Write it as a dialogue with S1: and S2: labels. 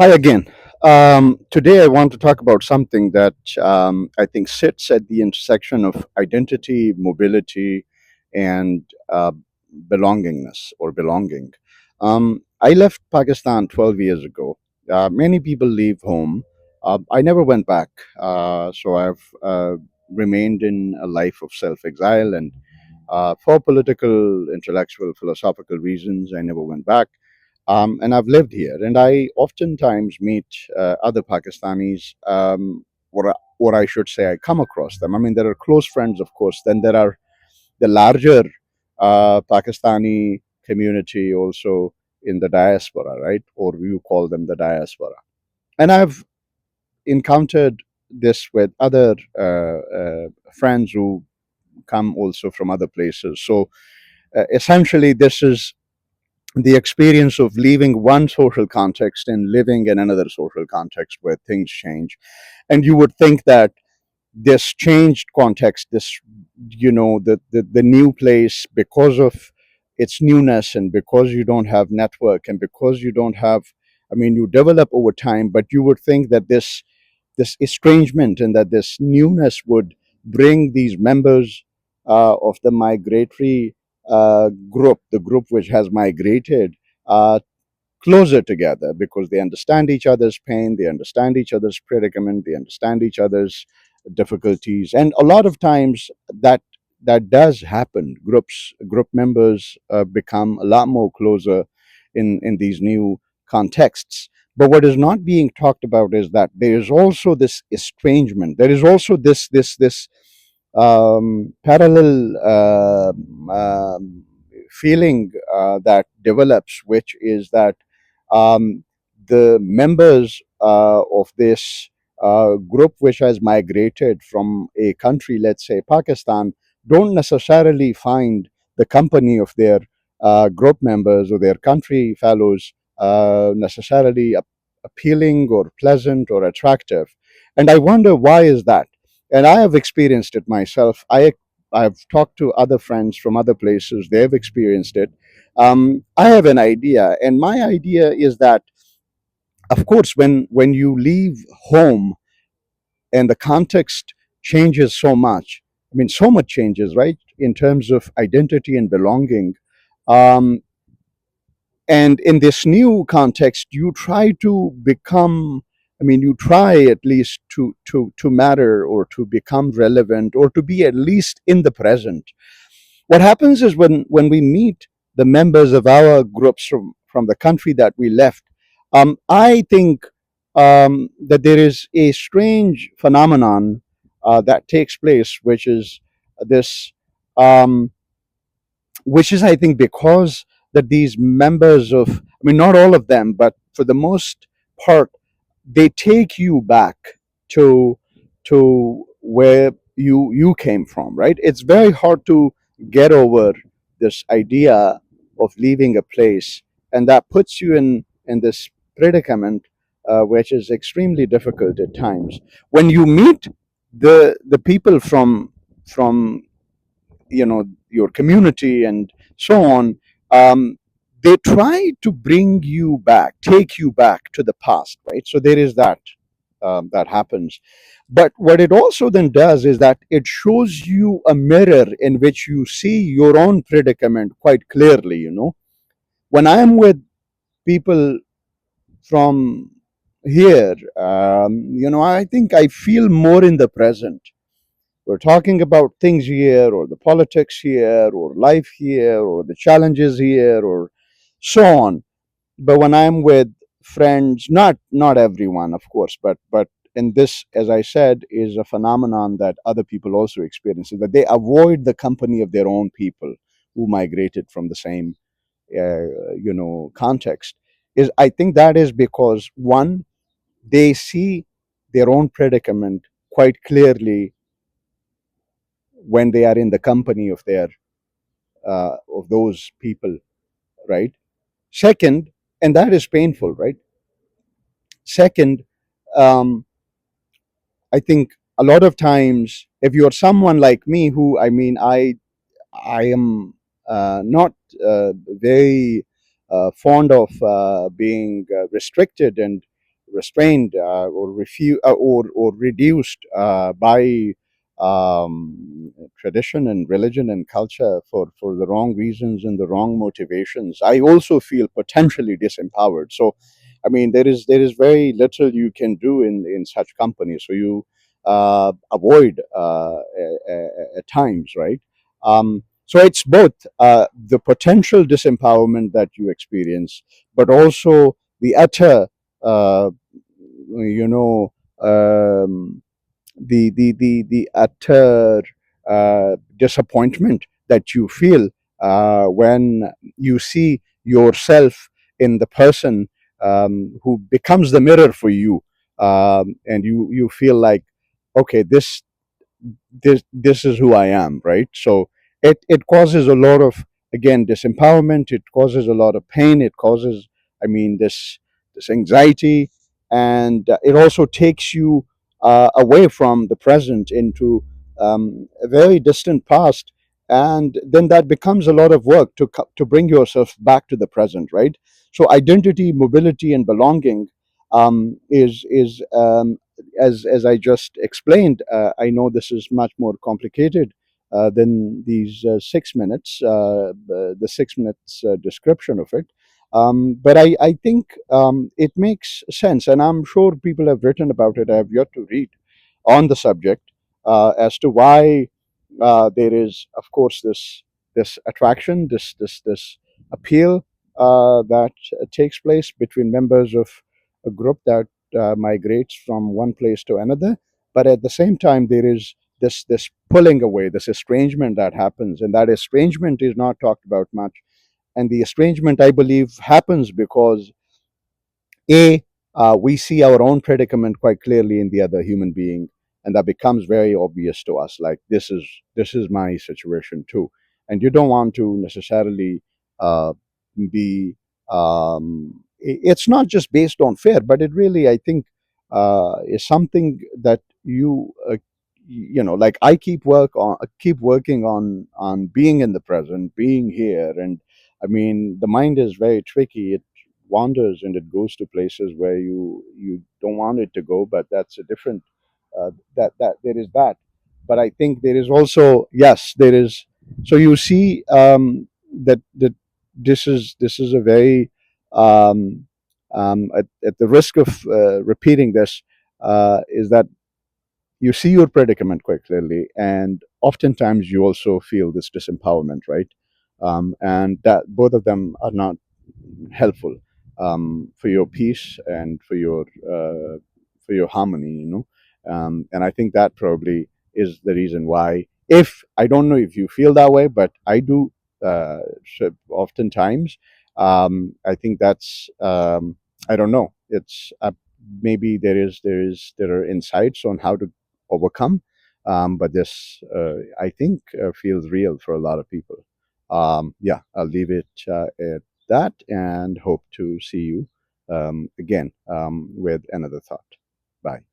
S1: Hi again. Today, I want to talk about something that I think sits at the intersection of identity, mobility, and belongingness or belonging. I left Pakistan 12 years ago. Many people leave home. I never went back. So I've remained in a life of self exile, and for political, intellectual, philosophical reasons, I never went back. And I've lived here, and I oftentimes meet other Pakistanis, or I should say, I come across them. I mean, there are close friends, of course. Then there are the larger Pakistani community also in the diaspora, right? Or you call them the diaspora. And I've encountered this with other friends who come also from other places. So essentially, this is the experience of leaving one social context and living in another social context where things change. And you would think that this changed context, this, the new place, because of its newness and because you don't have network and because you don't have, I mean, you develop over time, but you would think that this estrangement and that this newness would bring these members of the migratory group, the group which has migrated, uh, closer together because they understand each other's pain, they understand each other's predicament, they understand each other's difficulties, and a lot of times that does happen. Group members become a lot more closer in these new contexts. But what is not being talked about is that there is also this estrangement. There is also this parallel feeling that develops, which is that um, the members of this group which has migrated from a country, let's say Pakistan, don't necessarily find the company of their group members or their country fellows necessarily appealing or pleasant or attractive. And I wonder, why is that? And I have experienced it myself. I've talked to other friends from other places, they've experienced it. I have an idea, and my idea is that, of course, when you leave home and the context changes so much, I mean, so much changes, right, in terms of identity and belonging. Um, and in this new context, you try to become, I mean, you try at least to matter or to become relevant or to be at least in the present. What happens is when we meet the members of our groups from the country that we left, I think that there is a strange phenomenon that takes place, this, um, which is, I think, because that these members of, I mean, not all of them, but for the most part, they take you back to where you came from, right? It's very hard to get over this idea of leaving a place, and that puts you in this predicament, which is extremely difficult at times. When you meet the people from your community and so on, um, they try to bring you back, take you back to the past, right? So there is that, that happens. But what it also then does is that it shows you a mirror in which you see your own predicament quite clearly. When I am with people from here, I think I feel more in the present. We're talking about things here, or the politics here, or life here, or the challenges here, or so on. But when I'm with friends, not everyone, of course, but and this, as I said, is a phenomenon that other people also experience, is that they avoid the company of their own people who migrated from the same context. Is, I think, that is because, one, they see their own predicament quite clearly when they are in the company of those people, right? Second, and that is painful, right? Second, um, I think a lot of times, if you're someone like me, who, I mean, I am not very fond of being restricted, and restrained or reduced by tradition and religion and culture for the wrong reasons and the wrong motivations, I also feel potentially disempowered. So, I mean, there is very little you can do in such companies. So you avoid at times, right? So it's both the potential disempowerment that you experience, but also the utter, uh, you know, um, the utter disappointment that you feel when you see yourself in the person who becomes the mirror for you, and you feel like, okay, this is who I am, right? So it causes a lot of, again, disempowerment. It causes a lot of pain. It causes, I mean, this anxiety, and it also takes you away from the present into a very distant past, and then that becomes a lot of work to bring yourself back to the present, right? So identity, mobility, and belonging is as I just explained. I know this is much more complicated than these 6 minutes, the 6 minutes description of it. But I think it makes sense, and I'm sure people have written about it. I have yet to read on the subject as to why there is, of course, this attraction, this appeal that takes place between members of a group that migrates from one place to another. But at the same time, there is this pulling away, this estrangement that happens, and that estrangement is not talked about much. And the estrangement, I believe, happens because a we see our own predicament quite clearly in the other human being, and that becomes very obvious to us, like this is my situation too. And you don't want to necessarily be it's not just based on fear, but it really, I think, is something that like I keep working on being in the present, being here. And I mean, the mind is very tricky. It wanders and it goes to places where you don't want it to go, but that's a different that there is that. But I think there is also, yes, there is. So you see that this is a very at the risk of repeating this, is that you see your predicament quite clearly, and oftentimes you also feel this disempowerment, right? And that both of them are not helpful for your peace and for your harmony, and I think that probably is the reason why. If I don't know if you feel that way, but I do, so oftentimes. I think that's, I don't know. It's maybe there are insights on how to overcome, but this, I think, feels real for a lot of people. Yeah, I'll leave it at that, and hope to see you again with another thought. Bye.